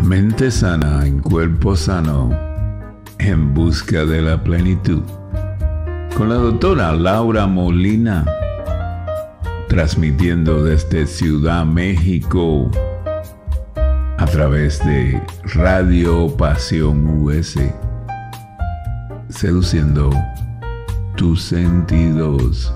Mente sana en cuerpo sano, en busca de la plenitud. Con la doctora Laura Molina, transmitiendo desde Ciudad México a través de Radio Pasión US, seduciendo tus sentidos.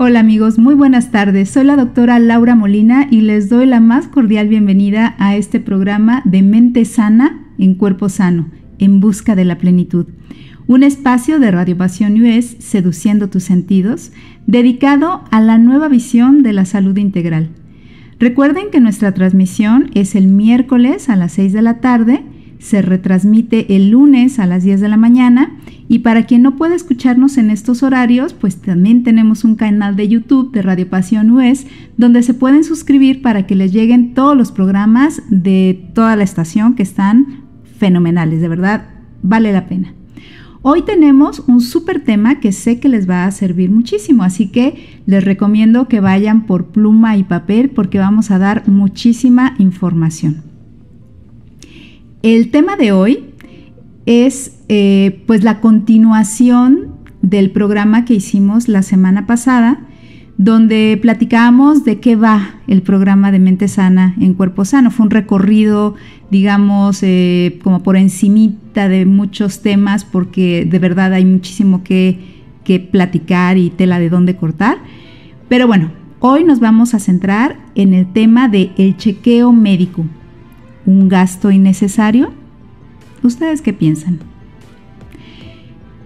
Hola amigos, muy buenas tardes. Soy la doctora Laura Molina y les doy la más cordial bienvenida a este programa de Mente Sana en Cuerpo Sano, en busca de la plenitud. Un espacio de Radio Pasión US, seduciendo tus sentidos, dedicado a la nueva visión de la salud integral. Recuerden que nuestra transmisión es el miércoles a las 6 de la tarde, se retransmite el lunes a las 10 de la mañana y para quien no puede escucharnos en estos horarios, pues también tenemos un canal de YouTube de Radio Pasión US donde se pueden suscribir para que les lleguen todos los programas de toda la estación que están fenomenales, de verdad, vale la pena. Hoy tenemos un súper tema que sé que les va a servir muchísimo, así que les recomiendo que vayan por pluma y papel porque vamos a dar muchísima información. El tema de hoy es pues la continuación del programa que hicimos la semana pasada, donde platicábamos de qué va el programa de Mente Sana en Cuerpo Sano. Fue un recorrido, digamos, como por encimita de muchos temas, porque de verdad hay muchísimo que platicar y tela de dónde cortar. Pero bueno, hoy nos vamos a centrar en el tema del chequeo médico. ¿Un gasto innecesario? ¿Ustedes qué piensan?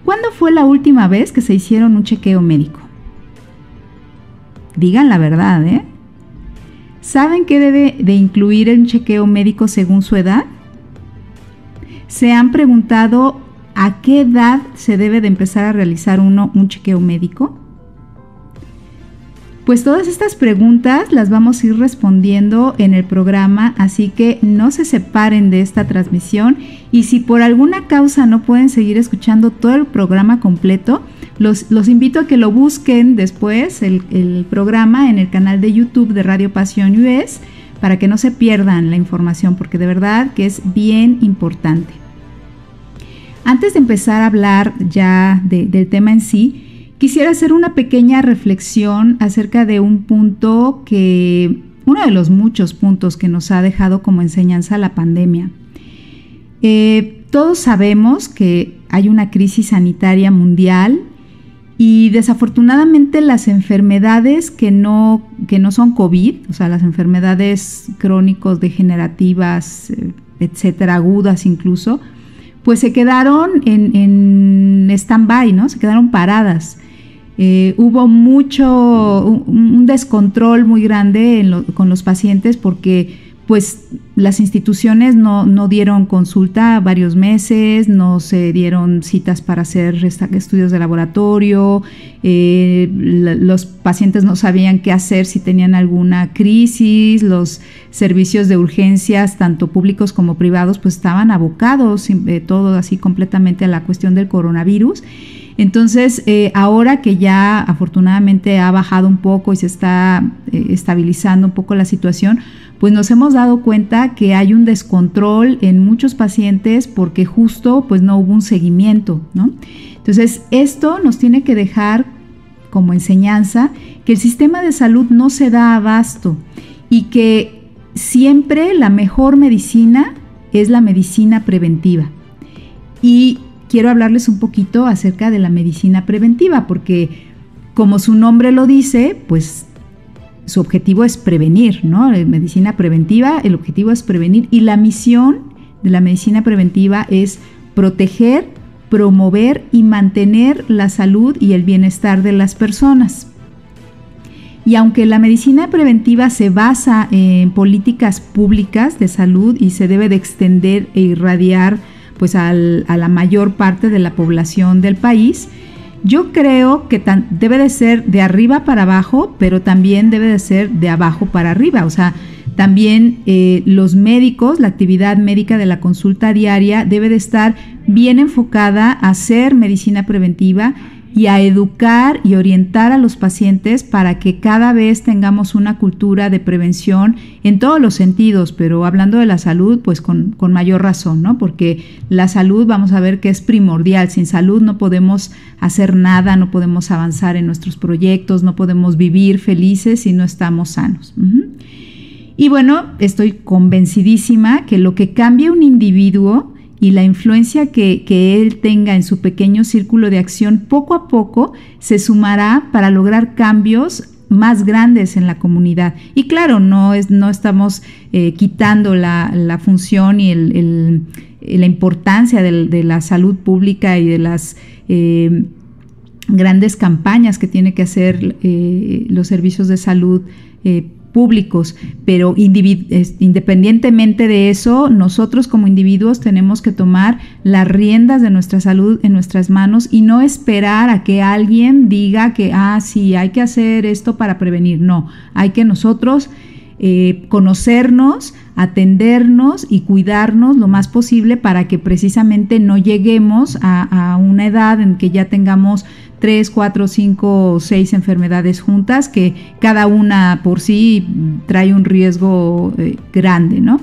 ¿Cuándo fue la última vez que se hicieron un chequeo médico? Digan la verdad, ¿eh? ¿Saben qué debe de incluir un chequeo médico según su edad? ¿Se han preguntado a qué edad se debe de empezar a realizar un chequeo médico? Pues todas estas preguntas las vamos a ir respondiendo en el programa, así que no se separen de esta transmisión y si por alguna causa no pueden seguir escuchando todo el programa completo, los invito a que lo busquen después, el programa en el canal de YouTube de Radio Pasión US, para que no se pierdan la información, porque de verdad que es bien importante. Antes de empezar a hablar ya del tema en sí, quisiera hacer una pequeña reflexión acerca de un punto uno de los muchos puntos que nos ha dejado como enseñanza la pandemia. Todos sabemos que hay una crisis sanitaria mundial y desafortunadamente las enfermedades que no son COVID, o sea, las enfermedades crónicos, degenerativas, etcétera, agudas incluso, pues se quedaron en stand-by, ¿no? Se quedaron paradas. Hubo un descontrol muy grande con los pacientes porque pues las instituciones no dieron consulta varios meses, no se dieron citas para hacer estudios de laboratorio, los pacientes no sabían qué hacer si tenían alguna crisis, los servicios de urgencias, tanto públicos como privados, pues estaban abocados todo así completamente a la cuestión del coronavirus. Entonces, ahora que ya afortunadamente ha bajado un poco y se está estabilizando un poco la situación, pues nos hemos dado cuenta que hay un descontrol en muchos pacientes porque justo pues no hubo un seguimiento, ¿no? Entonces, esto nos tiene que dejar como enseñanza que el sistema de salud no se da abasto y que siempre la mejor medicina es la medicina preventiva. Y quiero hablarles un poquito acerca de la medicina preventiva, porque como su nombre lo dice, pues su objetivo es prevenir, ¿no? La medicina preventiva, el objetivo es prevenir y la misión de la medicina preventiva es proteger, promover y mantener la salud y el bienestar de las personas. Y aunque la medicina preventiva se basa en políticas públicas de salud y se debe de extender e irradiar pues a la mayor parte de la población del país, yo creo que debe de ser de arriba para abajo, pero también debe de ser de abajo para arriba. O sea, También los médicos, la actividad médica de la consulta diaria debe de estar bien enfocada a hacer medicina preventiva y a educar y orientar a los pacientes para que cada vez tengamos una cultura de prevención en todos los sentidos, pero hablando de la salud, pues con mayor razón, ¿no? Porque la salud, vamos a ver que es primordial. Sin salud no podemos hacer nada, no podemos avanzar en nuestros proyectos, no podemos vivir felices si no estamos sanos. Y bueno, estoy convencidísima que lo que cambia un individuo y la influencia que él tenga en su pequeño círculo de acción, poco a poco se sumará para lograr cambios más grandes en la comunidad. Y claro, no estamos quitando la función y la importancia de la salud pública y de las grandes campañas que tiene que hacer los servicios de salud públicos, pero independientemente de eso, nosotros como individuos tenemos que tomar las riendas de nuestra salud en nuestras manos y no esperar a que alguien diga que, sí, hay que hacer esto para prevenir. No, hay que nosotros conocernos, atendernos y cuidarnos lo más posible para que precisamente no lleguemos a una edad en que ya tengamos 3, 4, 5 o 6 enfermedades juntas, que cada una por sí trae un riesgo grande, ¿no?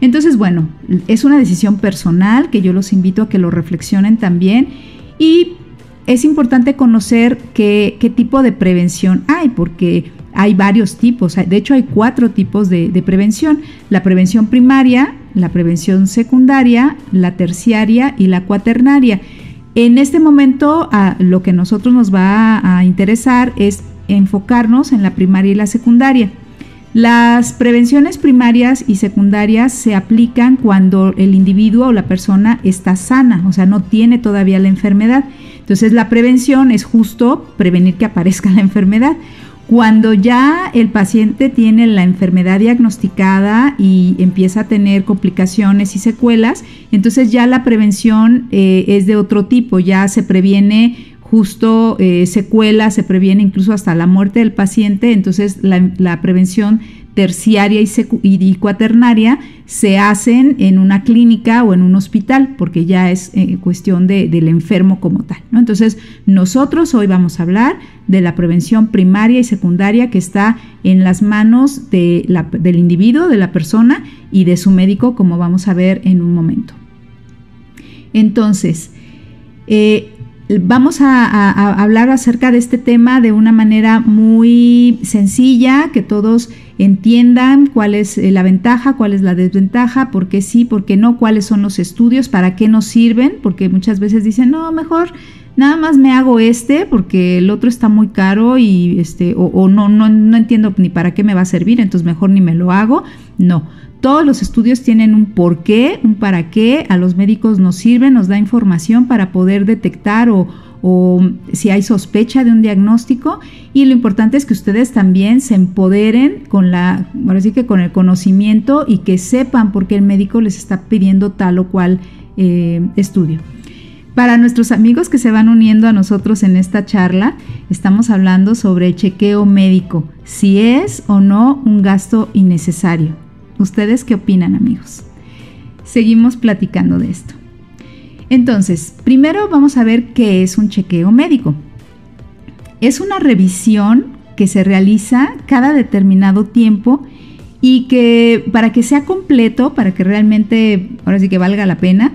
Entonces, bueno, es una decisión personal que yo los invito a que lo reflexionen también, y es importante conocer qué tipo de prevención hay, porque hay varios tipos. De hecho, hay 4 tipos de prevención: la prevención primaria, la prevención secundaria, la terciaria y la cuaternaria. En este momento, lo que a nosotros nos va a interesar es enfocarnos en la primaria y la secundaria. Las prevenciones primarias y secundarias se aplican cuando el individuo o la persona está sana, o sea, no tiene todavía la enfermedad. Entonces, la prevención es justo prevenir que aparezca la enfermedad. Cuando ya el paciente tiene la enfermedad diagnosticada y empieza a tener complicaciones y secuelas, entonces ya la prevención es de otro tipo, ya se previene justo secuelas, se previene incluso hasta la muerte del paciente. Entonces la prevención terciaria y cuaternaria se hacen en una clínica o en un hospital, porque ya es cuestión del enfermo como tal, ¿no? Entonces, nosotros hoy vamos a hablar de la prevención primaria y secundaria, que está en las manos del individuo, de la persona y de su médico, como vamos a ver en un momento. Entonces, vamos a hablar acerca de este tema de una manera muy sencilla, que todos entiendan cuál es la ventaja, cuál es la desventaja, por qué sí, por qué no, cuáles son los estudios, para qué nos sirven, porque muchas veces dicen, no, mejor nada más me hago porque el otro está muy caro y no entiendo ni para qué me va a servir, entonces mejor ni me lo hago. No, todos los estudios tienen un por qué, un para qué. A los médicos nos sirve, nos da información para poder detectar o si hay sospecha de un diagnóstico, y lo importante es que ustedes también se empoderen ahora sí que con el conocimiento, y que sepan por qué el médico les está pidiendo tal o cual estudio. Para nuestros amigos que se van uniendo a nosotros en esta charla, estamos hablando sobre el chequeo médico, si es o no un gasto innecesario. ¿Ustedes qué opinan, amigos? Seguimos platicando de esto. Entonces, primero vamos a ver qué es un chequeo médico. Es una revisión que se realiza cada determinado tiempo y que, para que sea completo, para que realmente, ahora sí que valga la pena,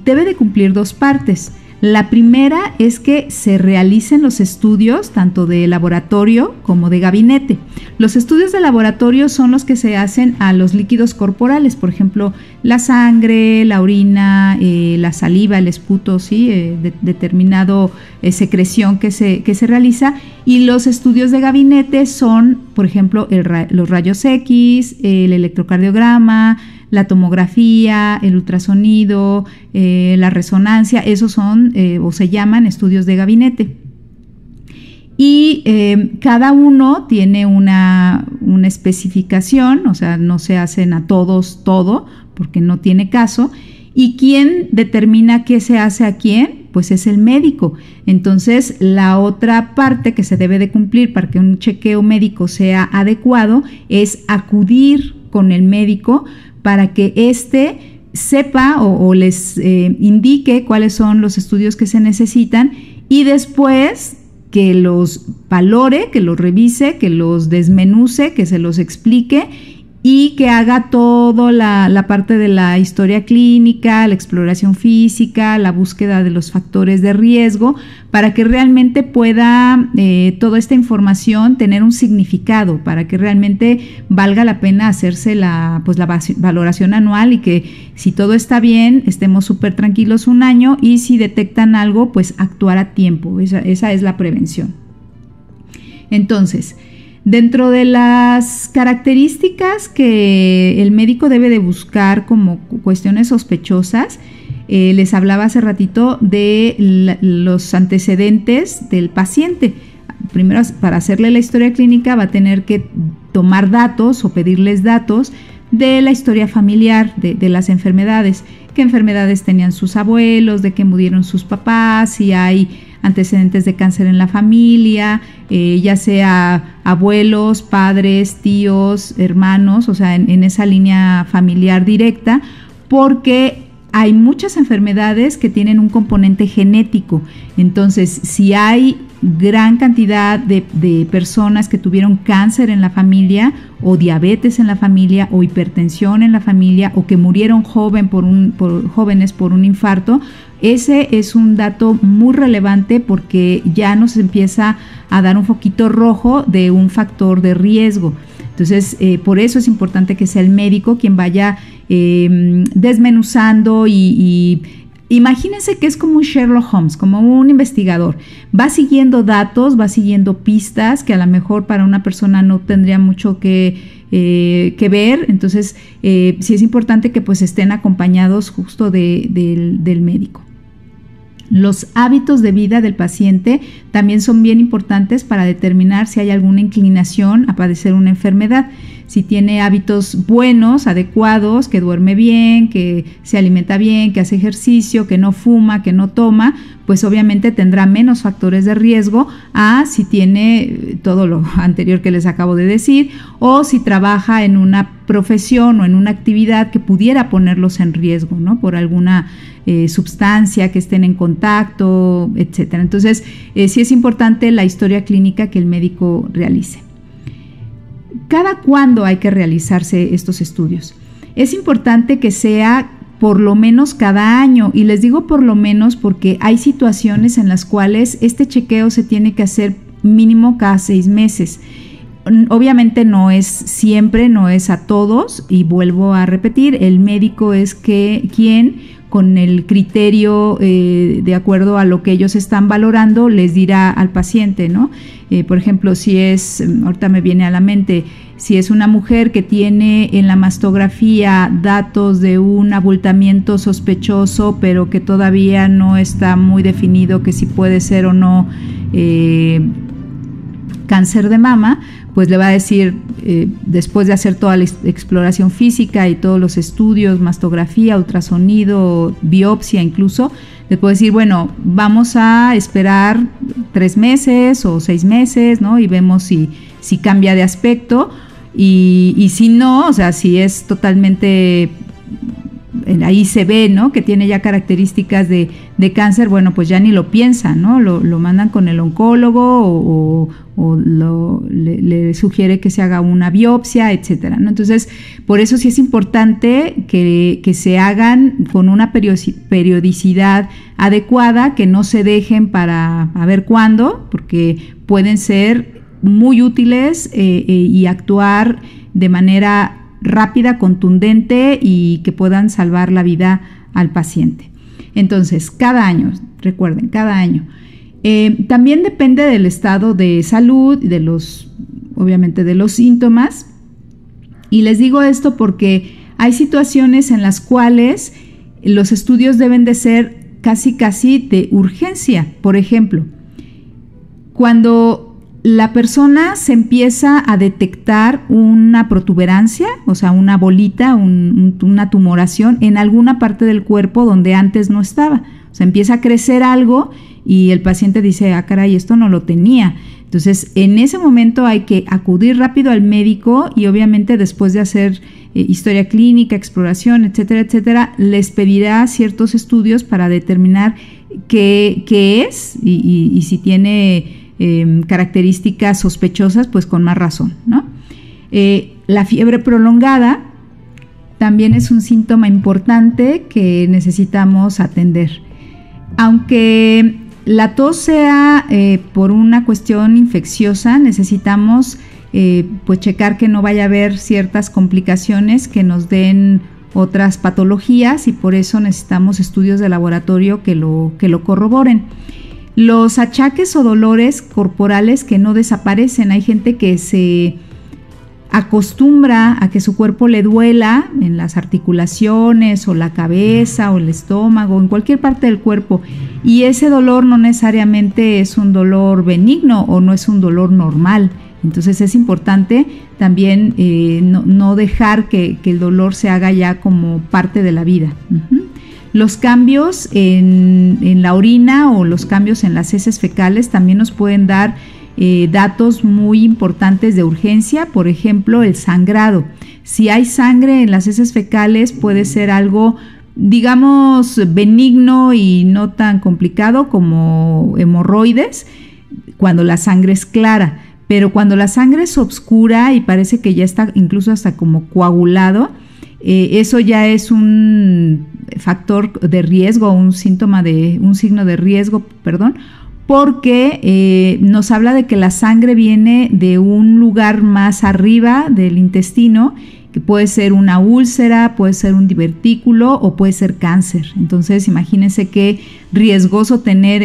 debe de cumplir 2 partes. La primera es que se realicen los estudios tanto de laboratorio como de gabinete. Los estudios de laboratorio son los que se hacen a los líquidos corporales, por ejemplo, la sangre, la orina, la saliva, el esputo, ¿sí? Determinado secreción que se realiza. Y los estudios de gabinete son, por ejemplo, los rayos X, el electrocardiograma, la tomografía, el ultrasonido, la resonancia. Esos son o se llaman estudios de gabinete. Y cada uno tiene una especificación, o sea, no se hacen a todos todo, porque no tiene caso. ¿Y quién determina qué se hace a quién? Pues es el médico. Entonces, la otra parte que se debe de cumplir para que un chequeo médico sea adecuado es acudir con el médico para que éste sepa o les indique cuáles son los estudios que se necesitan y después que los valore, que los revise, que los desmenuce, que se los explique y que haga toda la parte de la historia clínica, la exploración física, la búsqueda de los factores de riesgo, para que realmente pueda toda esta información tener un significado, para que realmente valga la pena hacerse la valoración anual y que si todo está bien, estemos súper tranquilos un año y si detectan algo, pues actuar a tiempo. Esa es la prevención. Entonces, dentro de las características que el médico debe de buscar como cuestiones sospechosas, les hablaba hace ratito de los antecedentes del paciente. Primero, para hacerle la historia clínica va a tener que tomar datos o pedirles datos de la historia familiar, de las enfermedades, qué enfermedades tenían sus abuelos, de qué murieron sus papás, si hay antecedentes de cáncer en la familia, ya sea abuelos, padres, tíos, hermanos, o sea, en esa línea familiar directa, porque hay muchas enfermedades que tienen un componente genético. Entonces, si hay gran cantidad de personas que tuvieron cáncer en la familia, o diabetes en la familia, o hipertensión en la familia, o que murieron jóvenes por un infarto, ese es un dato muy relevante porque ya nos empieza a dar un foquito rojo de un factor de riesgo. Entonces, por eso es importante que sea el médico quien vaya desmenuzando y imagínense que es como un Sherlock Holmes, como un investigador. Va siguiendo datos, va siguiendo pistas que a lo mejor para una persona no tendría mucho que ver. Entonces, sí es importante que pues estén acompañados justo del médico. Los hábitos de vida del paciente también son bien importantes para determinar si hay alguna inclinación a padecer una enfermedad. Si tiene hábitos buenos, adecuados, que duerme bien, que se alimenta bien, que hace ejercicio, que no fuma, que no toma, pues obviamente tendrá menos factores de riesgo a si tiene todo lo anterior que les acabo de decir, o si trabaja en una profesión o en una actividad que pudiera ponerlos en riesgo, ¿no? Por alguna sustancia que estén en contacto, etcétera. Entonces, sí es importante la historia clínica que el médico realice. ¿Cada cuándo hay que realizarse estos estudios? Es importante que sea por lo menos cada año, y les digo por lo menos porque hay situaciones en las cuales este chequeo se tiene que hacer mínimo cada 6 meses. Obviamente no es siempre, no es a todos, y vuelvo a repetir, el médico es quien con el criterio de acuerdo a lo que ellos están valorando les dirá al paciente, ¿no? Por ejemplo, si es, ahorita me viene a la mente, si es una mujer que tiene en la mastografía datos de un abultamiento sospechoso, pero que todavía no está muy definido que si puede ser o no cáncer de mama, pues le va a decir, después de hacer toda la exploración física y todos los estudios, mastografía, ultrasonido, biopsia incluso, le puede decir, bueno, vamos a esperar 3 meses o 6 meses, ¿no? Y vemos si cambia de aspecto y si no, o sea, si es totalmente, ahí se ve, ¿no? Que tiene ya características de cáncer, bueno, pues ya ni lo piensan, ¿no? Lo mandan con el oncólogo o le sugiere que se haga una biopsia, etcétera, ¿no? Entonces, por eso sí es importante que se hagan con una periodicidad adecuada, que no se dejen para a ver cuándo, porque pueden ser muy útiles y actuar de manera rápida, contundente y que puedan salvar la vida al paciente. Entonces, cada año, recuerden, cada año. También depende del estado de salud, obviamente de los síntomas. Y les digo esto porque hay situaciones en las cuales los estudios deben de ser casi de urgencia. Por ejemplo, cuando la persona se empieza a detectar una protuberancia, o sea, una bolita, una tumoración en alguna parte del cuerpo donde antes no estaba. O sea, empieza a crecer algo y el paciente dice, ah, caray, esto no lo tenía. Entonces, en ese momento hay que acudir rápido al médico y obviamente después de hacer historia clínica, exploración, etcétera, etcétera, les pedirá ciertos estudios para determinar qué es y si tiene características sospechosas, pues con más razón, ¿no? La fiebre prolongada también es un síntoma importante que necesitamos atender. Aunque la tos sea por una cuestión infecciosa, necesitamos pues checar que no vaya a haber ciertas complicaciones que nos den otras patologías y por eso necesitamos estudios de laboratorio que lo corroboren. Los achaques o dolores corporales que no desaparecen, hay gente que se acostumbra a que su cuerpo le duela en las articulaciones o la cabeza o el estómago, en cualquier parte del cuerpo, y ese dolor no necesariamente es un dolor benigno o no es un dolor normal. Entonces es importante también no dejar que el dolor se haga ya como parte de la vida. Los cambios en la orina o los cambios en las heces fecales también nos pueden dar datos muy importantes de urgencia. Por ejemplo, el sangrado. Si hay sangre en las heces fecales, puede ser algo, digamos, benigno y no tan complicado como hemorroides cuando la sangre es clara. Pero cuando la sangre es oscura y parece que ya está incluso hasta como coagulado, eso ya es un factor de riesgo, un signo de riesgo, porque nos habla de que la sangre viene de un lugar más arriba del intestino, que puede ser una úlcera, puede ser un divertículo o puede ser cáncer. Entonces imagínense qué riesgoso tener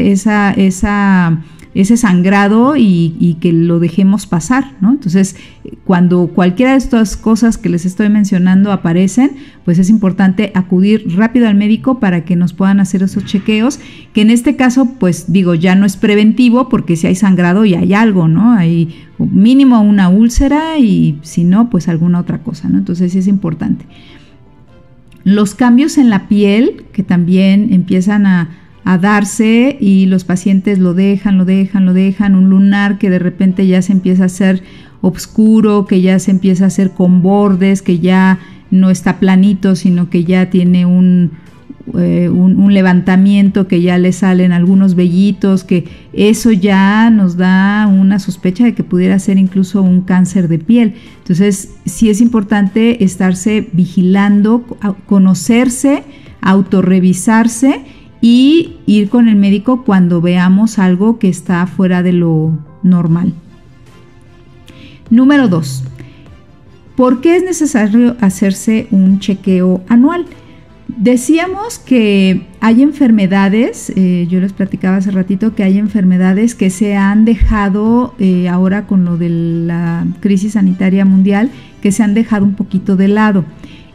ese sangrado y que lo dejemos pasar, ¿no? Entonces, cuando cualquiera de estas cosas que les estoy mencionando aparecen, pues es importante acudir rápido al médico para que nos puedan hacer esos chequeos, que en este caso, pues digo, ya no es preventivo, porque si hay sangrado y hay algo, ¿no? Hay mínimo una úlcera y si no, pues alguna otra cosa, ¿no? Entonces sí es importante. Los cambios en la piel, que también empiezan a darse y los pacientes lo dejan, un lunar que de repente ya se empieza a hacer oscuro, que ya se empieza a hacer con bordes, que ya no está planito, sino que ya tiene un levantamiento, que ya le salen algunos vellitos, que eso ya nos da una sospecha de que pudiera ser incluso un cáncer de piel. Entonces sí es importante estarse vigilando, conocerse, autorrevisarse y ir con el médico cuando veamos algo que está fuera de lo normal. Número 2. ¿Por qué es necesario hacerse un chequeo anual? Decíamos que hay enfermedades, yo les platicaba hace ratito que hay enfermedades que se han dejado, ahora con lo de la crisis sanitaria mundial, que se han dejado un poquito de lado.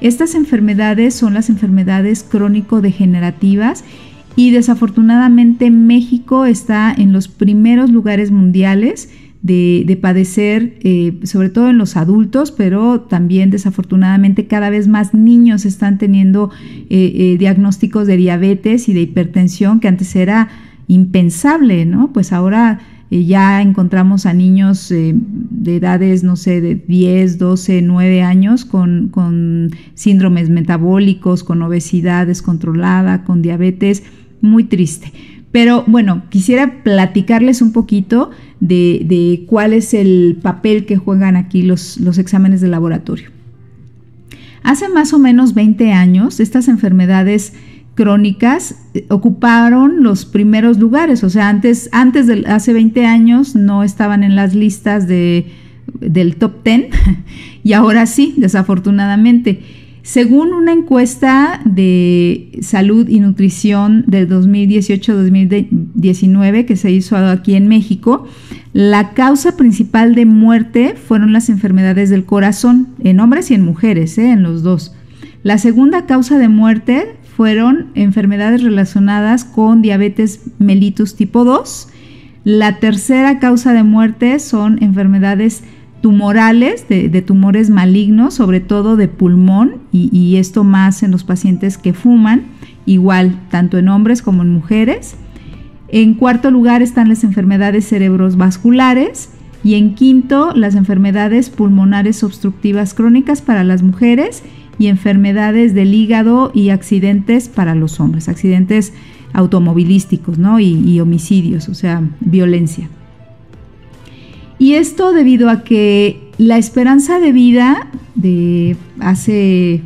Estas enfermedades son las enfermedades crónico-degenerativas. Y desafortunadamente México está en los primeros lugares mundiales de padecer, sobre todo en los adultos, pero también desafortunadamente cada vez más niños están teniendo diagnósticos de diabetes y de hipertensión, que antes era impensable, ¿no? Pues ahora ya encontramos a niños de edades, no sé, de 10, 12, 9 años con síndromes metabólicos, con obesidad descontrolada, con diabetes. Muy triste. Pero bueno, quisiera platicarles un poquito de cuál es el papel que juegan aquí los exámenes de laboratorio. Hace más o menos 20 años, estas enfermedades crónicas ocuparon los primeros lugares. O sea, hace 20 años no estaban en las listas del top 10 y ahora sí, desafortunadamente. Según una encuesta de salud y nutrición del 2018-2019 que se hizo aquí en México, la causa principal de muerte fueron las enfermedades del corazón, en hombres y en mujeres, en los dos. La segunda causa de muerte fueron enfermedades relacionadas con diabetes mellitus tipo 2. La tercera causa de muerte son enfermedades tumorales, de tumores malignos, sobre todo de pulmón, y esto más en los pacientes que fuman, igual tanto en hombres como en mujeres. En cuarto lugar están las enfermedades cerebrovasculares y en quinto las enfermedades pulmonares obstructivas crónicas para las mujeres y enfermedades del hígado y accidentes para los hombres, accidentes automovilísticos, ¿no? y homicidios, o sea, violencia. Y esto debido a que la esperanza de vida de hace,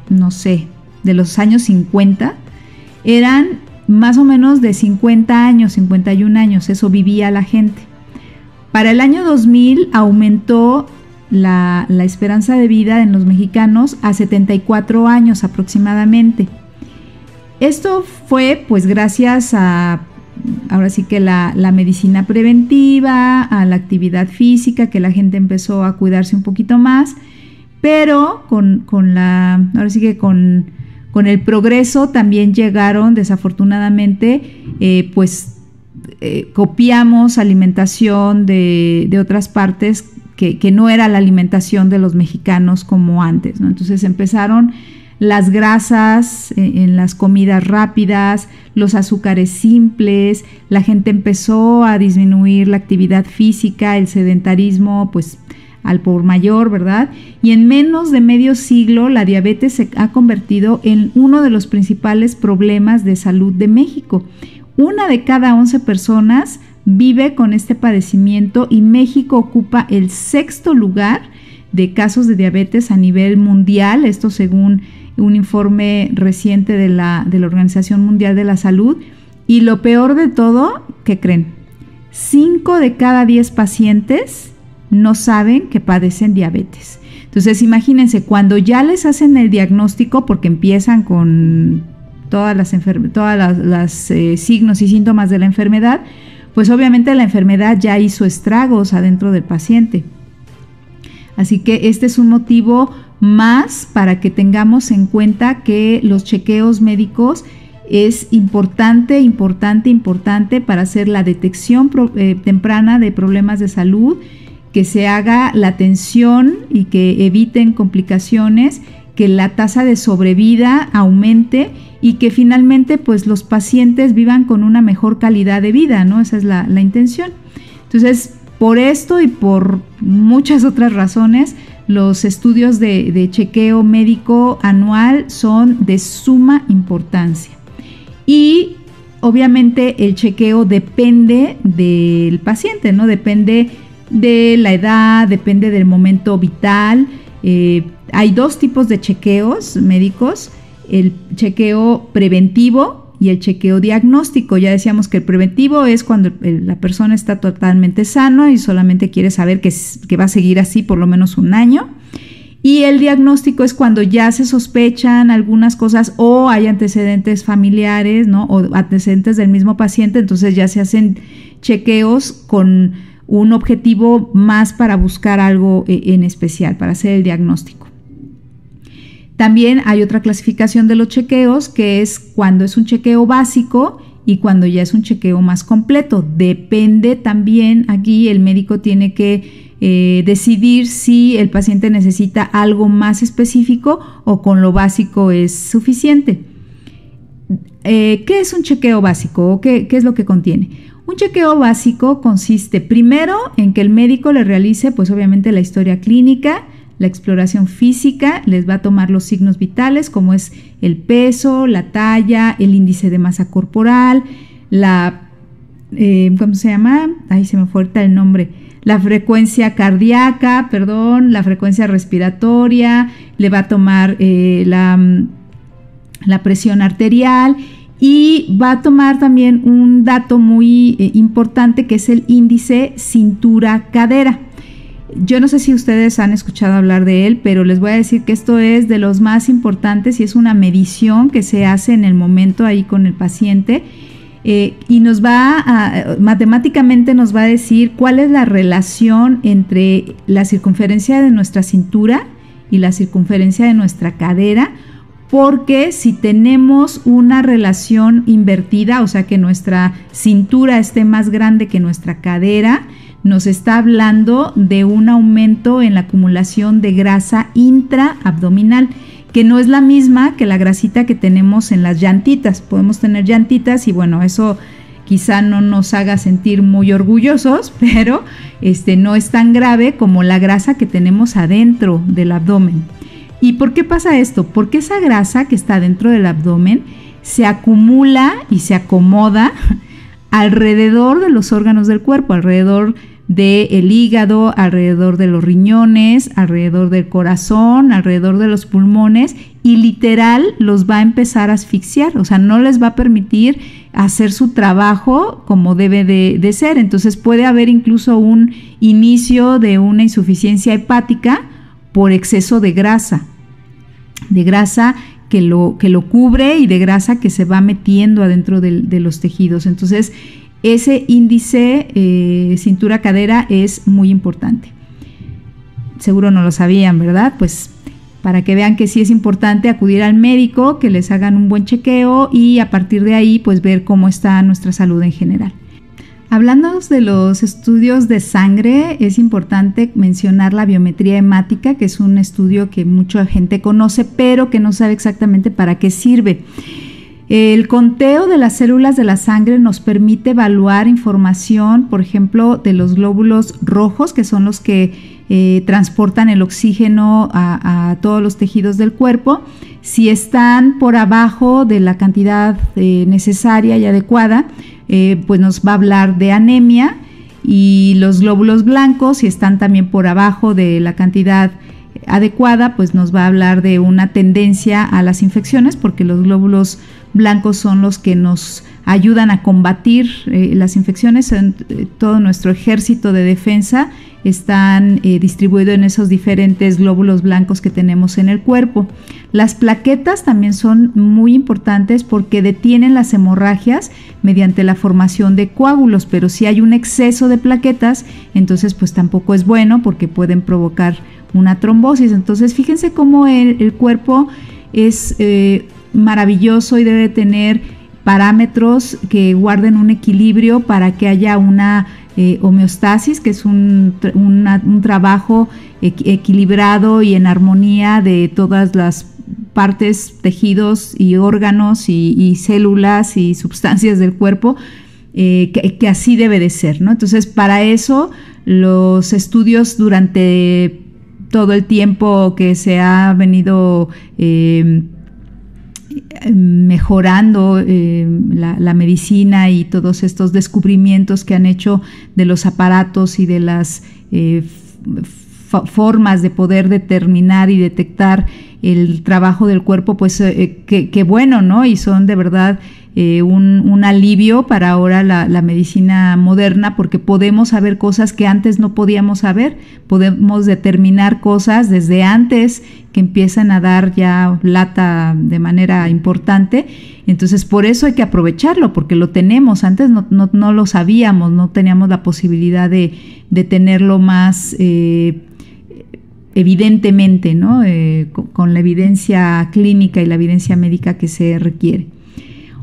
no sé, de los años 50, eran más o menos de 50 años, 51 años, eso vivía la gente. Para el año 2000 aumentó la esperanza de vida en los mexicanos a 74 años aproximadamente. Esto fue pues gracias a, ahora sí que la medicina preventiva, a la actividad física, que la gente empezó a cuidarse un poquito más, pero ahora sí que con el progreso también llegaron desafortunadamente, copiamos alimentación de otras partes que no era la alimentación de los mexicanos como antes, ¿no? Entonces empezaron las grasas en las comidas rápidas, los azúcares simples, la gente empezó a disminuir la actividad física, el sedentarismo, pues al por mayor, ¿verdad? Y en menos de medio siglo la diabetes se ha convertido en uno de los principales problemas de salud de México. 1 de cada 11 personas vive con este padecimiento y México ocupa el 6º lugar de casos de diabetes a nivel mundial, esto según un informe reciente de la Organización Mundial de la Salud. Y lo peor de todo, ¿qué creen? 5 de cada 10 pacientes no saben que padecen diabetes. Entonces imagínense, cuando ya les hacen el diagnóstico, porque empiezan con todas las signos y síntomas de la enfermedad, pues obviamente la enfermedad ya hizo estragos adentro del paciente. Así que este es un motivo más para que tengamos en cuenta que los chequeos médicos es importante para hacer la detección temprana de problemas de salud, que se haga la atención y que eviten complicaciones, que la tasa de sobrevida aumente y que finalmente pues los pacientes vivan con una mejor calidad de vida, ¿no? Esa es la intención. Entonces, por esto y por muchas otras razones, los estudios de chequeo médico anual son de suma importancia. Y obviamente el chequeo depende del paciente, ¿no? Depende de la edad, depende del momento vital. Hay 2 tipos de chequeos médicos: el chequeo preventivo y el chequeo diagnóstico. Ya decíamos que el preventivo es cuando la persona está totalmente sana y solamente quiere saber que va a seguir así por lo menos un año. Y el diagnóstico es cuando ya se sospechan algunas cosas o hay antecedentes familiares, ¿no? O antecedentes del mismo paciente, entonces ya se hacen chequeos con un objetivo más para buscar algo en especial, para hacer el diagnóstico. También hay otra clasificación de los chequeos, que es cuando es un chequeo básico y cuando ya es un chequeo más completo. Depende también, aquí el médico tiene que decidir si el paciente necesita algo más específico o con lo básico es suficiente. ¿Qué es un chequeo básico? ¿Qué es lo que contiene? Un chequeo básico consiste primero en que el médico le realice, pues obviamente, la historia clínica, la exploración física, les va a tomar los signos vitales como es el peso, la talla, el índice de masa corporal, ¿cómo se llama? Ay, se me fue ahorita el nombre. La frecuencia cardíaca, la frecuencia respiratoria, le va a tomar la presión arterial y va a tomar también un dato muy importante, que es el índice cintura-cadera. Yo no sé si ustedes han escuchado hablar de él, pero les voy a decir que esto es de los más importantes y es una medición que se hace en el momento ahí con el paciente, y matemáticamente nos va a decir cuál es la relación entre la circunferencia de nuestra cintura y la circunferencia de nuestra cadera, porque si tenemos una relación invertida, o sea que nuestra cintura esté más grande que nuestra cadera, nos está hablando de un aumento en la acumulación de grasa intraabdominal, que no es la misma que la grasita que tenemos en las llantitas. Podemos tener llantitas y bueno, eso quizá no nos haga sentir muy orgullosos, pero no es tan grave como la grasa que tenemos adentro del abdomen. ¿Y por qué pasa esto? Porque esa grasa que está dentro del abdomen se acumula y se acomoda alrededor de los órganos del cuerpo, alrededor del hígado, alrededor de los riñones, alrededor del corazón, alrededor de los pulmones, y literal los va a empezar a asfixiar, o sea, no les va a permitir hacer su trabajo como debe de ser. Entonces puede haber incluso un inicio de una insuficiencia hepática por exceso de grasa que lo cubre y de grasa que se va metiendo adentro de los tejidos. Entonces ese índice cintura-cadera es muy importante. Seguro no lo sabían, ¿verdad? Pues para que vean que sí es importante acudir al médico, que les hagan un buen chequeo y a partir de ahí pues ver cómo está nuestra salud en general. Hablando de los estudios de sangre, es importante mencionar la biometría hemática, que es un estudio que mucha gente conoce, pero que no sabe exactamente para qué sirve. El conteo de las células de la sangre nos permite evaluar información, por ejemplo, de los glóbulos rojos, que son los que transportan el oxígeno a todos los tejidos del cuerpo. Si están por abajo de la cantidad necesaria y adecuada, pues nos va a hablar de anemia, y los glóbulos blancos, si están también por abajo de la cantidad adecuada, pues nos va a hablar de una tendencia a las infecciones, porque los glóbulos blancos son los que nos ayudan a combatir las infecciones. Todo nuestro ejército de defensa están distribuidos en esos diferentes glóbulos blancos que tenemos en el cuerpo. Las plaquetas también son muy importantes porque detienen las hemorragias mediante la formación de coágulos, pero si hay un exceso de plaquetas, entonces pues tampoco es bueno porque pueden provocar una trombosis. Entonces fíjense cómo el cuerpo es maravilloso y debe tener parámetros que guarden un equilibrio para que haya una homeostasis, que es un trabajo equilibrado y en armonía de todas las partes, tejidos y órganos y células y sustancias del cuerpo, que así debe de ser, ¿no? Entonces, para eso los estudios durante todo el tiempo que se ha venido mejorando la medicina y todos estos descubrimientos que han hecho de los aparatos y de las formas de poder determinar y detectar el trabajo del cuerpo, pues que bueno, ¿no? Y son de verdad un alivio para ahora la medicina moderna, porque podemos saber cosas que antes no podíamos saber, podemos determinar cosas desde antes que empiezan a dar ya lata de manera importante. Entonces por eso hay que aprovecharlo, porque lo tenemos, antes no lo sabíamos, no teníamos la posibilidad de tenerlo más evidentemente, ¿no? Con la evidencia clínica y la evidencia médica que se requiere.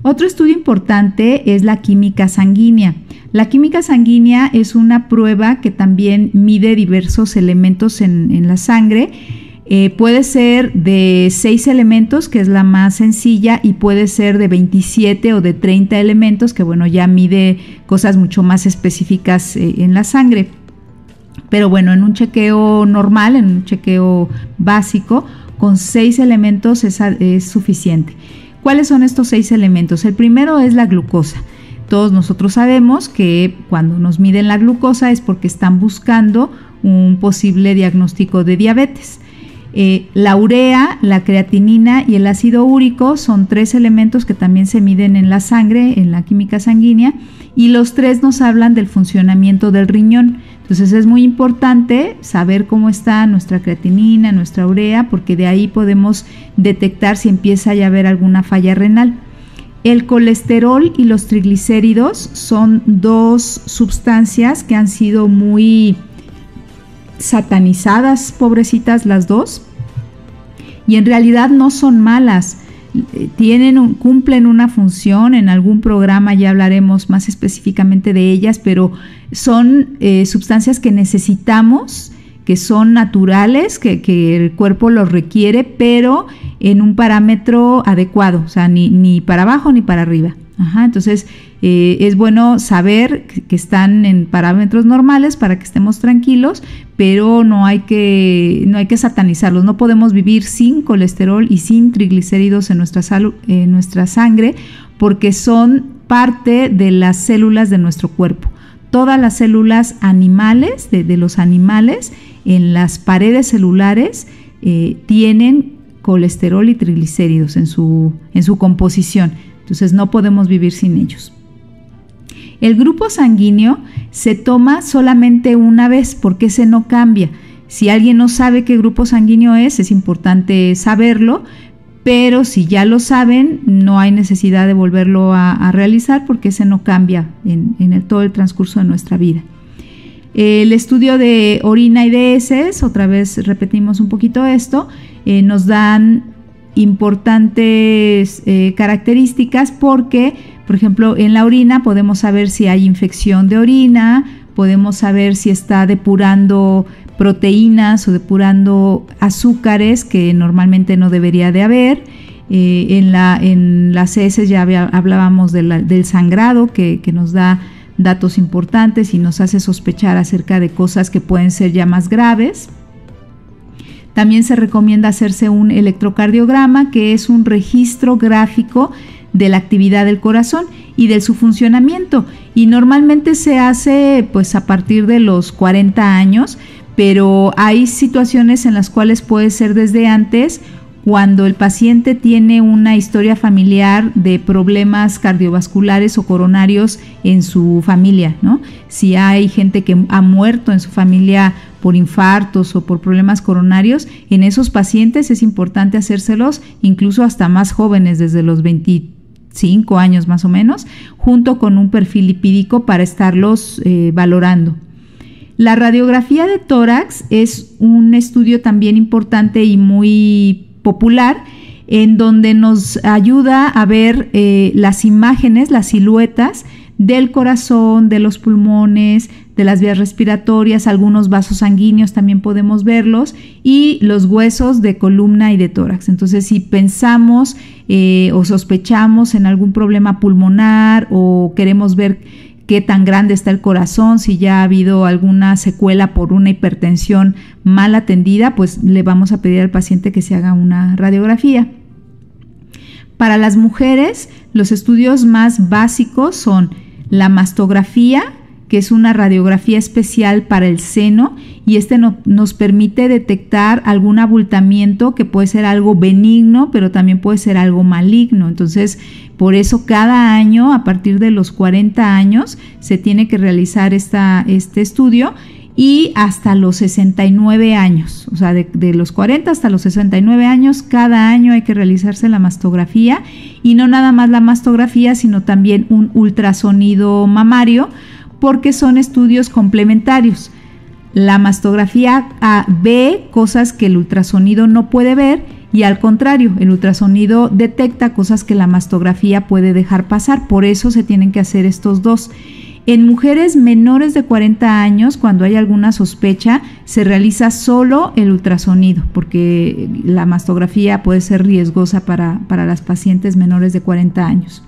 Otro estudio importante es la química sanguínea. La química sanguínea es una prueba que también mide diversos elementos en la sangre. Puede ser de 6 elementos, que es la más sencilla, y puede ser de 27 o de 30 elementos, que bueno, ya mide cosas mucho más específicas en la sangre. Pero bueno, en un chequeo normal, en un chequeo básico, con 6 elementos es suficiente. ¿Cuáles son estos 6 elementos? El primero es la glucosa. Todos nosotros sabemos que cuando nos miden la glucosa es porque están buscando un posible diagnóstico de diabetes. La urea, la creatinina y el ácido úrico son 3 elementos que también se miden en la sangre, en la química sanguínea, y los 3 nos hablan del funcionamiento del riñón. Entonces es muy importante saber cómo está nuestra creatinina, nuestra urea, porque de ahí podemos detectar si empieza ya a haber alguna falla renal. El colesterol y los triglicéridos son 2 sustancias que han sido muy satanizadas, pobrecitas las 2, y en realidad no son malas. Cumplen una función. En algún programa ya hablaremos más específicamente de ellas, pero son sustancias que necesitamos, que son naturales, que el cuerpo los requiere, pero en un parámetro adecuado, o sea, ni para abajo ni para arriba. Entonces, es bueno saber que están en parámetros normales para que estemos tranquilos, pero no hay que satanizarlos. No podemos vivir sin colesterol y sin triglicéridos en nuestra sangre, porque son parte de las células de nuestro cuerpo. Todas las células animales, de los animales, en las paredes celulares, tienen colesterol y triglicéridos en su composición. Entonces no podemos vivir sin ellos. El grupo sanguíneo se toma solamente una vez porque ese no cambia. Si alguien no sabe qué grupo sanguíneo es importante saberlo, pero si ya lo saben, no hay necesidad de volverlo a realizar porque ese no cambia en todo el transcurso de nuestra vida. El estudio de orina y de heces, otra vez repetimos un poquito esto, nos dan importantes características porque, por ejemplo, en la orina podemos saber si hay infección de orina, podemos saber si está depurando proteínas o depurando azúcares que normalmente no debería de haber. En las heces ya hablábamos del sangrado que nos da datos importantes y nos hace sospechar acerca de cosas que pueden ser ya más graves. También se recomienda hacerse un electrocardiograma, que es un registro gráfico de la actividad del corazón y de su funcionamiento. Y normalmente se hace pues a partir de los 40 años, pero hay situaciones en las cuales puede ser desde antes, cuando el paciente tiene una historia familiar de problemas cardiovasculares o coronarios en su familia, ¿no? Si hay gente que ha muerto en su familia por infartos o por problemas coronarios, en esos pacientes es importante hacérselos incluso hasta más jóvenes, desde los 25 años más o menos, junto con un perfil lipídico para estarlos valorando. La radiografía de tórax es un estudio también importante y muy popular, en donde nos ayuda a ver las imágenes, las siluetas del corazón, de los pulmones, de las vías respiratorias, algunos vasos sanguíneos también podemos verlos, y los huesos de columna y de tórax. Entonces, si pensamos o sospechamos en algún problema pulmonar o queremos ver qué tan grande está el corazón, si ya ha habido alguna secuela por una hipertensión mal atendida, pues le vamos a pedir al paciente que se haga una radiografía. Para las mujeres, los estudios más básicos son la mastografía, que es una radiografía especial para el seno, y nos permite detectar algún abultamiento que puede ser algo benigno, pero también puede ser algo maligno. Entonces, por eso cada año, a partir de los 40 años, se tiene que realizar este estudio, y hasta los 69 años, o sea, de los 40 hasta los 69 años, cada año hay que realizarse la mastografía, y no nada más la mastografía, sino también un ultrasonido mamario, porque son estudios complementarios. La mastografía ve cosas que el ultrasonido no puede ver, y al contrario, el ultrasonido detecta cosas que la mastografía puede dejar pasar. Por eso se tienen que hacer estos dos. En mujeres menores de 40 años, cuando hay alguna sospecha, se realiza solo el ultrasonido, porque la mastografía puede ser riesgosa para las pacientes menores de 40 años.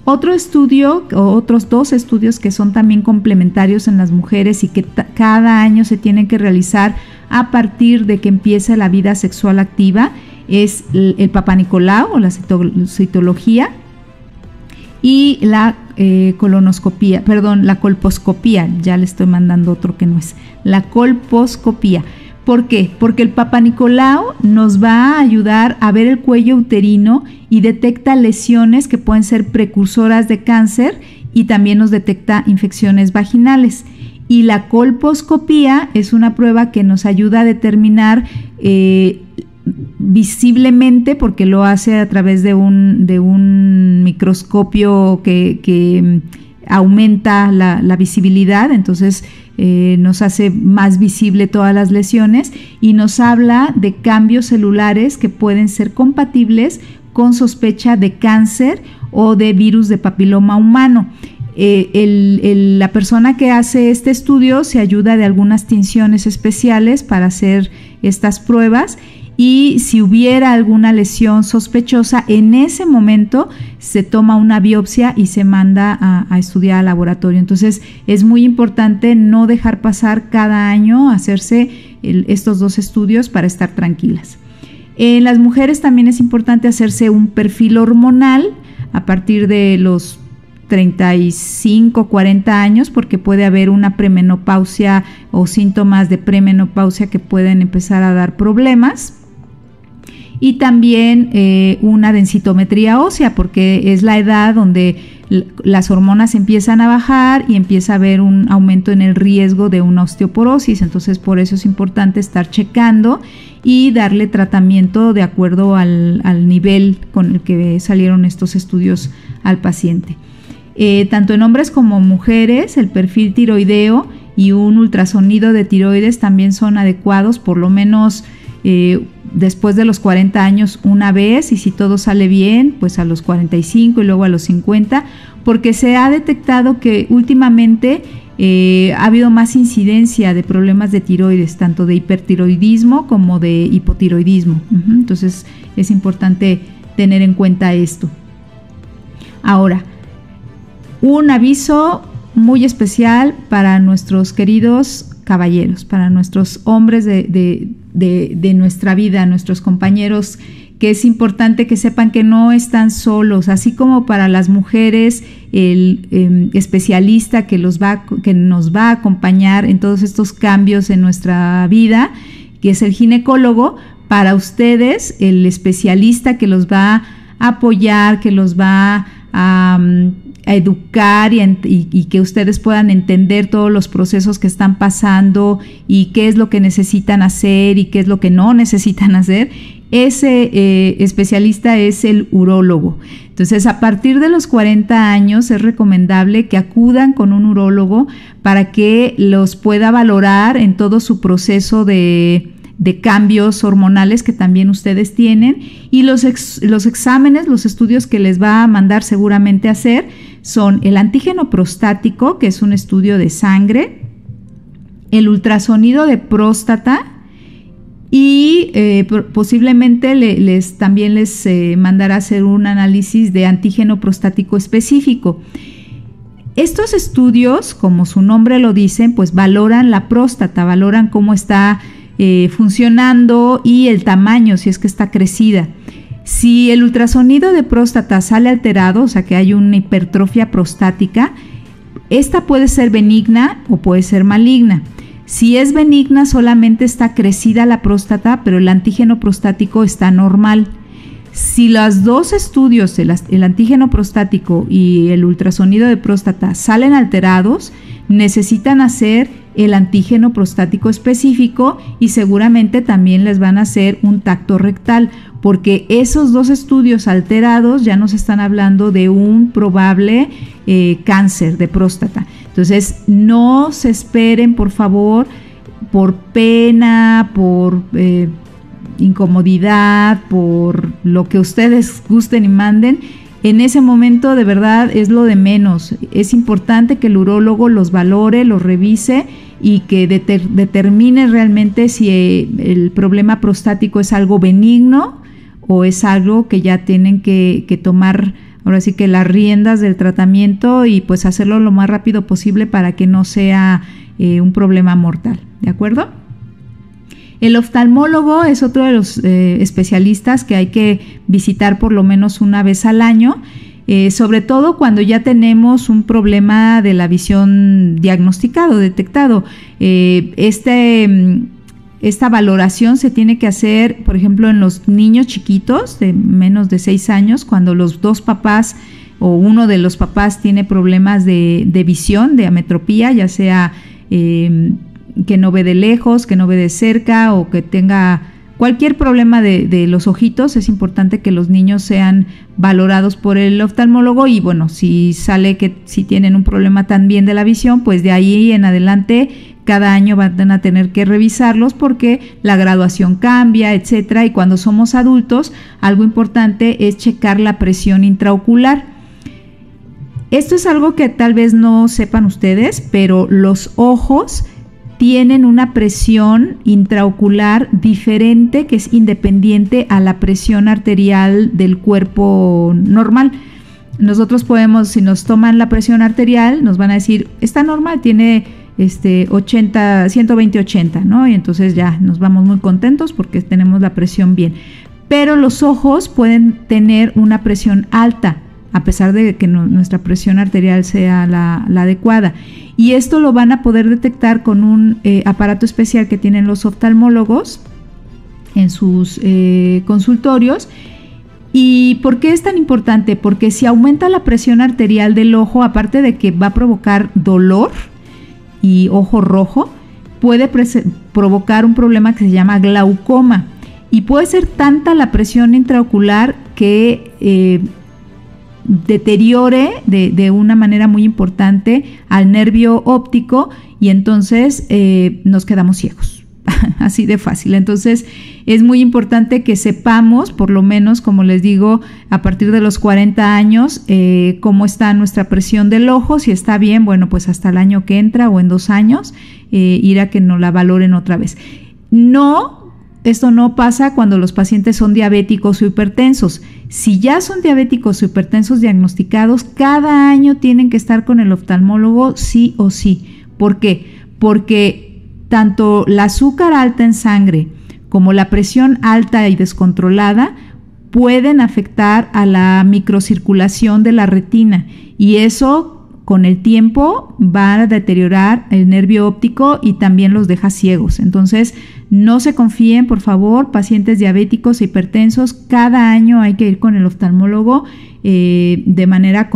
Otro estudio, o otros dos estudios que son también complementarios en las mujeres y que cada año se tienen que realizar a partir de que empieza la vida sexual activa, es el Papanicolau o la citología y la la colposcopía. Ya le estoy mandando otro que no es. La colposcopía. ¿Por qué? Porque el Papanicolau nos va a ayudar a ver el cuello uterino y detecta lesiones que pueden ser precursoras de cáncer, y también nos detecta infecciones vaginales. Y la colposcopía es una prueba que nos ayuda a determinar visiblemente, porque lo hace a través de un microscopio que aumenta la visibilidad. Entonces nos hace más visible todas las lesiones y nos habla de cambios celulares que pueden ser compatibles con sospecha de cáncer o de virus de papiloma humano. La persona que hace este estudio se ayuda de algunas tinciones especiales para hacer estas pruebas, y si hubiera alguna lesión sospechosa, en ese momento se toma una biopsia y se manda a estudiar al laboratorio. Entonces es muy importante no dejar pasar cada año hacerse estos 2 estudios para estar tranquilas. En las mujeres también es importante hacerse un perfil hormonal a partir de los 35, 40 años, porque puede haber una premenopausia o síntomas de premenopausia que pueden empezar a dar problemas. Y también una densitometría ósea, porque es la edad donde las hormonas empiezan a bajar y empieza a haber un aumento en el riesgo de una osteoporosis. Entonces por eso es importante estar checando y darle tratamiento de acuerdo al nivel con el que salieron estos estudios al paciente. Tanto en hombres como mujeres, el perfil tiroideo y un ultrasonido de tiroides también son adecuados, por lo menos después de los 40 años una vez, y si todo sale bien, pues a los 45 y luego a los 50, porque se ha detectado que últimamente ha habido más incidencia de problemas de tiroides, tanto de hipertiroidismo como de hipotiroidismo. Entonces es importante tener en cuenta esto. Ahora, un aviso muy especial para nuestros queridos caballeros, para nuestros hombres de nuestra vida, nuestros compañeros, que es importante que sepan que no están solos, así como para las mujeres el especialista que nos va a acompañar en todos estos cambios en nuestra vida, que es el ginecólogo. Para ustedes el especialista que los va a apoyar, que los va a educar y que ustedes puedan entender todos los procesos que están pasando y qué es lo que necesitan hacer y qué es lo que no necesitan hacer. Ese especialista es el urólogo. Entonces, a partir de los 40 años es recomendable que acudan con un urólogo para que los pueda valorar en todo su proceso de cambios hormonales que también ustedes tienen, y los exámenes, los estudios que les va a mandar seguramente a hacer son el antígeno prostático, que es un estudio de sangre, el ultrasonido de próstata, y posiblemente también les mandará a hacer un análisis de antígeno prostático específico. Estos estudios, como su nombre lo dicen, pues valoran la próstata, valoran cómo está funcionando y el tamaño, si es que está crecida. Si el ultrasonido de próstata sale alterado, o sea que hay una hipertrofia prostática, esta puede ser benigna o puede ser maligna. Si es benigna, solamente está crecida la próstata, pero el antígeno prostático está normal. Si los 2 estudios, el antígeno prostático y el ultrasonido de próstata, salen alterados, necesitan hacer el antígeno prostático específico y seguramente también les van a hacer un tacto rectal, porque esos 2 estudios alterados ya nos están hablando de un probable cáncer de próstata. Entonces, no se esperen, por favor, por pena, por incomodidad, por lo que ustedes gusten y manden. En ese momento, de verdad, es lo de menos. Es importante que el urólogo los valore, los revise y que determine realmente si el problema prostático es algo benigno o es algo que ya tienen que tomar, ahora sí que las riendas del tratamiento, y pues hacerlo lo más rápido posible para que no sea un problema mortal. ¿De acuerdo? El oftalmólogo es otro de los especialistas que hay que visitar por lo menos una vez al año, sobre todo cuando ya tenemos un problema de la visión diagnosticado, detectado. Esta valoración se tiene que hacer, por ejemplo, en los niños chiquitos de menos de 6 años, cuando los 2 papás o uno de los papás tiene problemas de visión, de ametropía, ya sea que no ve de lejos, que no ve de cerca, o que tenga cualquier problema de los ojitos. Es importante que los niños sean valorados por el oftalmólogo, y bueno, si sale que si tienen un problema también de la visión, pues de ahí en adelante cada año van a tener que revisarlos porque la graduación cambia, etcétera. Y cuando somos adultos, algo importante es checar la presión intraocular. Esto es algo que tal vez no sepan ustedes, pero los ojos tienen una presión intraocular diferente, que es independiente a la presión arterial del cuerpo normal. Nosotros podemos, si nos toman la presión arterial, nos van a decir, está normal, tiene 120/80, ¿no? Y entonces ya nos vamos muy contentos porque tenemos la presión bien. Pero los ojos pueden tener una presión alta, a pesar de que nuestra presión arterial sea la adecuada. Y esto lo van a poder detectar con un aparato especial que tienen los oftalmólogos en sus consultorios. ¿Y por qué es tan importante? Porque si aumenta la presión arterial del ojo, aparte de que va a provocar dolor y ojo rojo, puede provocar un problema que se llama glaucoma. Y puede ser tanta la presión intraocular que deteriore de una manera muy importante al nervio óptico y entonces nos quedamos ciegos. Así de fácil. Entonces es muy importante que sepamos, por lo menos, como les digo, a partir de los 40 años, cómo está nuestra presión del ojo. Si está bien, bueno, pues hasta el año que entra o en 2 años, ir a que nos la valoren otra vez. Esto no pasa cuando los pacientes son diabéticos o hipertensos. Si ya son diabéticos o hipertensos diagnosticados, cada año tienen que estar con el oftalmólogo sí o sí. ¿Por qué? Porque tanto la azúcar alta en sangre como la presión alta y descontrolada pueden afectar a la microcirculación de la retina, y eso con el tiempo va a deteriorar el nervio óptico y también los deja ciegos. Entonces, no se confíen, por favor, pacientes diabéticos e hipertensos. Cada año hay que ir con el oftalmólogo de manera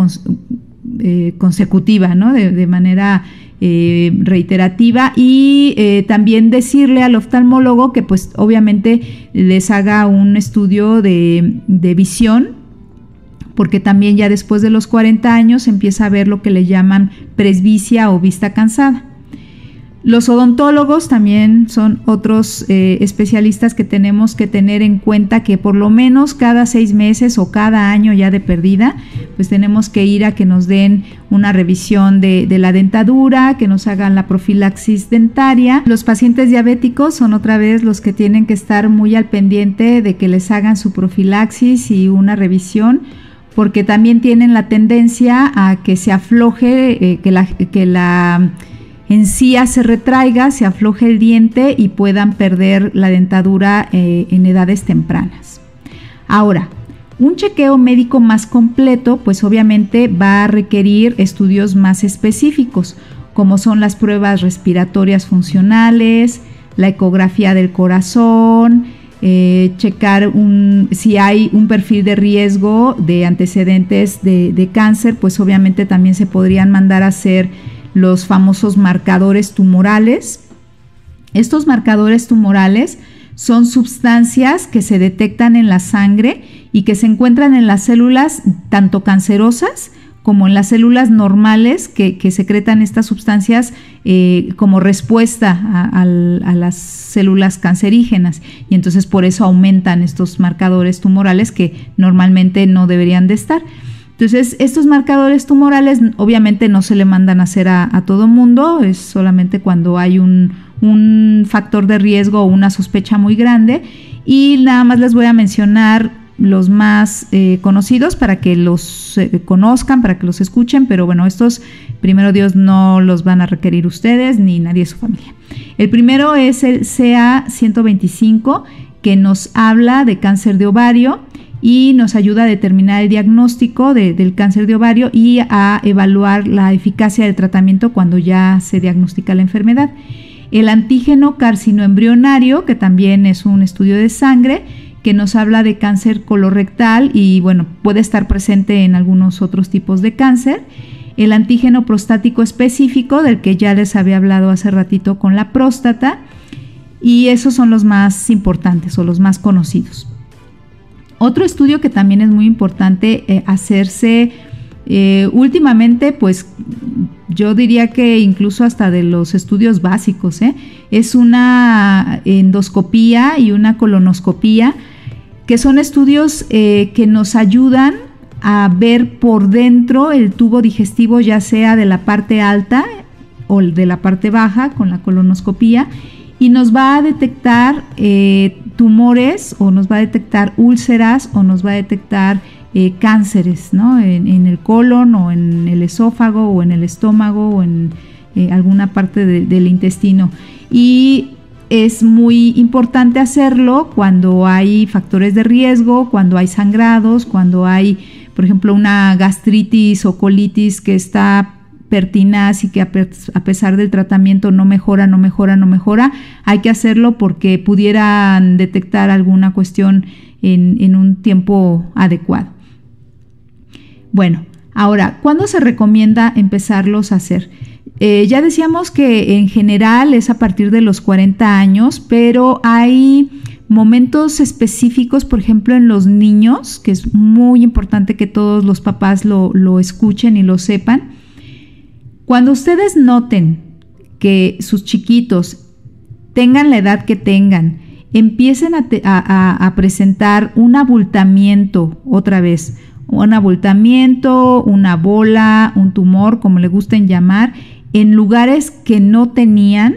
consecutiva, ¿no? De manera reiterativa, y también decirle al oftalmólogo que pues obviamente les haga un estudio de visión, porque también ya después de los 40 años empieza a ver lo que le llaman presbicia o vista cansada. Los odontólogos también son otros especialistas que tenemos que tener en cuenta, que por lo menos cada 6 meses o cada año ya de perdida, pues tenemos que ir a que nos den una revisión de la dentadura, que nos hagan la profilaxis dentaria. Los pacientes diabéticos son otra vez los que tienen que estar muy al pendiente de que les hagan su profilaxis y una revisión, porque también tienen la tendencia a que se afloje, que la encía se retraiga, se afloje el diente y puedan perder la dentadura en edades tempranas. Ahora, un chequeo médico más completo, pues obviamente va a requerir estudios más específicos, como son las pruebas respiratorias funcionales, la ecografía del corazón, checar si hay un perfil de riesgo de antecedentes de cáncer, pues obviamente también se podrían mandar a hacer los famosos marcadores tumorales. Estos marcadores tumorales son sustancias que se detectan en la sangre y que se encuentran en las células tanto cancerosas como en las células normales que secretan estas sustancias como respuesta a las células cancerígenas, y entonces por eso aumentan estos marcadores tumorales que normalmente no deberían de estar. Entonces, estos marcadores tumorales obviamente no se le mandan a hacer a todo mundo, es solamente cuando hay un factor de riesgo o una sospecha muy grande, y nada más les voy a mencionar los más conocidos para que los conozcan, para que los escuchen, pero bueno, estos, primero Dios, no los van a requerir ustedes ni nadie de su familia. El primero es el CA-125, que nos habla de cáncer de ovario y nos ayuda a determinar el diagnóstico del cáncer de ovario y a evaluar la eficacia del tratamiento cuando ya se diagnostica la enfermedad. El antígeno carcinoembrionario, que también es un estudio de sangre, que nos habla de cáncer colorectal y bueno, puede estar presente en algunos otros tipos de cáncer. El antígeno prostático específico, del que ya les había hablado hace ratito con la próstata, y esos son los más importantes o los más conocidos. Otro estudio que también es muy importante hacerse últimamente, pues yo diría que incluso hasta de los estudios básicos, es una endoscopía y una colonoscopía, que son estudios que nos ayudan a ver por dentro el tubo digestivo, ya sea de la parte alta o de la parte baja con la colonoscopía, y nos va a detectar tumores, o nos va a detectar úlceras, o nos va a detectar cánceres, ¿no? En el colon, o en el esófago, o en el estómago, o en alguna parte del intestino. Y es muy importante hacerlo cuando hay factores de riesgo, cuando hay sangrados, cuando hay, por ejemplo, una gastritis o colitis que está pertinaz y que a pesar del tratamiento no mejora. Hay que hacerlo porque pudieran detectar alguna cuestión en un tiempo adecuado. Bueno, ahora, ¿cuándo se recomienda empezarlos a hacer? Ya decíamos que en general es a partir de los 40 años, pero hay momentos específicos, por ejemplo, en los niños, que es muy importante que todos los papás lo escuchen y lo sepan. Cuando ustedes noten que sus chiquitos, tengan la edad que tengan, empiecen a presentar un abultamiento otra vez, un abultamiento, una bola, un tumor, como le gusten llamar, en lugares que no tenían,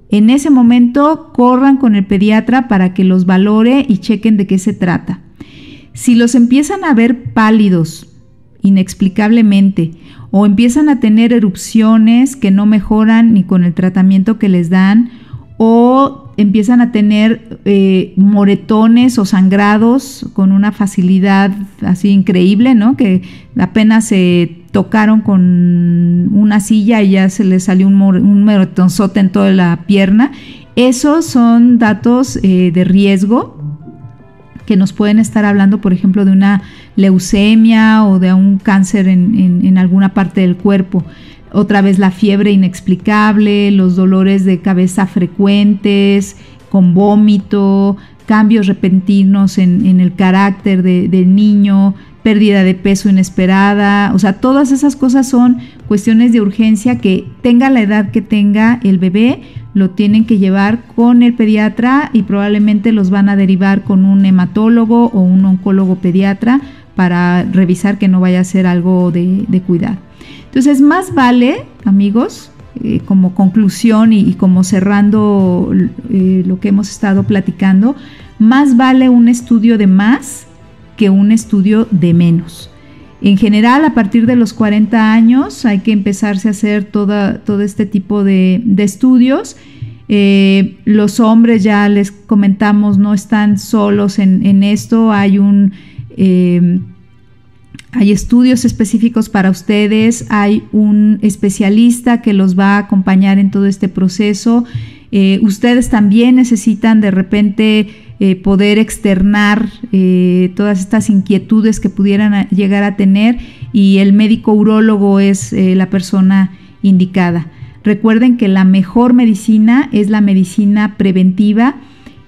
en ese momento corran con el pediatra para que los valore y chequen de qué se trata. Si los empiezan a ver pálidos inexplicablemente, o empiezan a tener erupciones que no mejoran ni con el tratamiento que les dan, o empiezan a tener moretones o sangrados con una facilidad así increíble, ¿no? Que apenas se tocaron con una silla y ya se les salió un moretonzote en toda la pierna. Esos son datos de riesgo que nos pueden estar hablando, por ejemplo, de una leucemia o de un cáncer en alguna parte del cuerpo. Otra vez la fiebre inexplicable, los dolores de cabeza frecuentes, con vómito, cambios repentinos en el carácter del niño, pérdida de peso inesperada. O sea, todas esas cosas son cuestiones de urgencia que tenga la edad que tenga el bebé, lo tienen que llevar con el pediatra y probablemente los van a derivar con un hematólogo o un oncólogo pediatra para revisar que no vaya a ser algo de cuidado. Entonces, más vale, amigos, como conclusión y como cerrando lo que hemos estado platicando, más vale un estudio de más que un estudio de menos. En general, a partir de los 40 años hay que empezarse a hacer todo este tipo de estudios. Los hombres, ya les comentamos, no están solos en esto. Hay estudios específicos para ustedes, hay un especialista que los va a acompañar en todo este proceso. Ustedes también necesitan de repente poder externar todas estas inquietudes que pudieran llegar a tener, y el médico urólogo es la persona indicada. Recuerden que la mejor medicina es la medicina preventiva,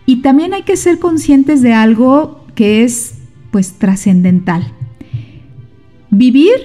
y también hay que ser conscientes de algo que es pues trascendental. Vivir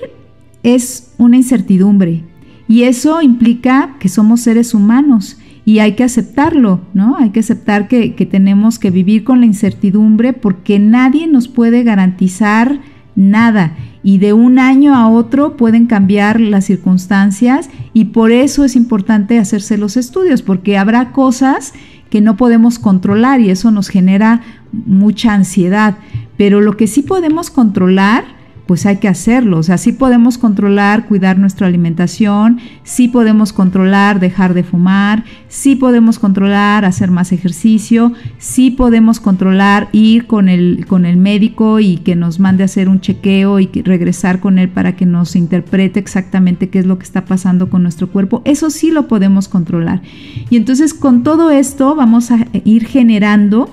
es una incertidumbre, y eso implica que somos seres humanos y hay que aceptarlo, ¿no? Hay que aceptar que tenemos que vivir con la incertidumbre, porque nadie nos puede garantizar nada, y de un año a otro pueden cambiar las circunstancias, y por eso es importante hacerse los estudios, porque habrá cosas que no podemos controlar y eso nos genera mucha ansiedad, pero lo que sí podemos controlar, pues hay que hacerlo. O sea, sí podemos controlar, cuidar nuestra alimentación, sí podemos controlar dejar de fumar, sí podemos controlar hacer más ejercicio, sí podemos controlar ir con el médico y que nos mande a hacer un chequeo y regresar con él para que nos interprete exactamente qué es lo que está pasando con nuestro cuerpo. Eso sí lo podemos controlar. Y entonces con todo esto vamos a ir generando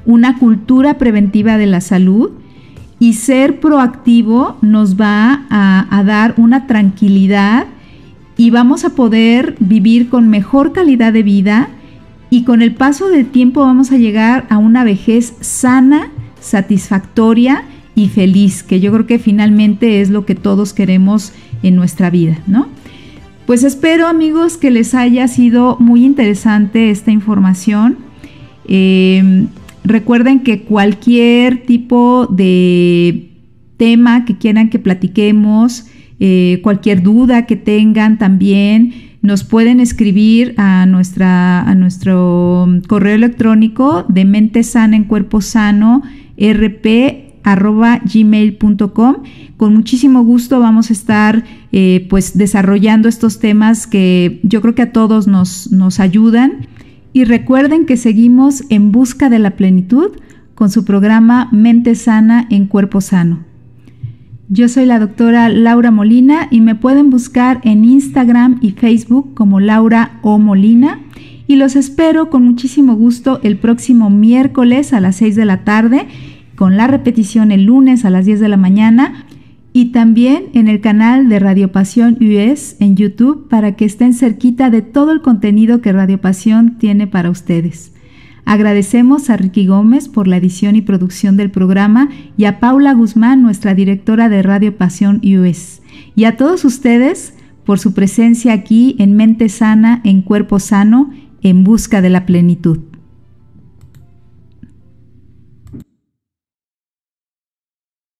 una cultura preventiva de la salud, y ser proactivo nos va a dar una tranquilidad, y vamos a poder vivir con mejor calidad de vida, y con el paso del tiempo vamos a llegar a una vejez sana, satisfactoria y feliz, que yo creo que finalmente es lo que todos queremos en nuestra vida, ¿no? Pues espero, amigos, que les haya sido muy interesante esta información. Recuerden que cualquier tipo de tema que quieran que platiquemos, cualquier duda que tengan también, Nos pueden escribir a nuestro correo electrónico de mente sana en cuerpo sano rp@gmail.com. Con muchísimo gusto vamos a estar pues desarrollando estos temas que yo creo que a todos nos ayudan. Y recuerden que seguimos en busca de la plenitud con su programa Mente Sana en Cuerpo Sano. Yo soy la doctora Laura Molina y me pueden buscar en Instagram y Facebook como Laura O. Molina, y los espero con muchísimo gusto el próximo miércoles a las 6 de la tarde, con la repetición el lunes a las 10 de la mañana, y también en el canal de Radio Pasión US en YouTube, para que estén cerquita de todo el contenido que Radio Pasión tiene para ustedes. Agradecemos a Ricky Gómez por la edición y producción del programa, y a Paula Guzmán, nuestra directora de Radio Pasión US, y a todos ustedes por su presencia aquí en Mente Sana en Cuerpo Sano en busca de la plenitud.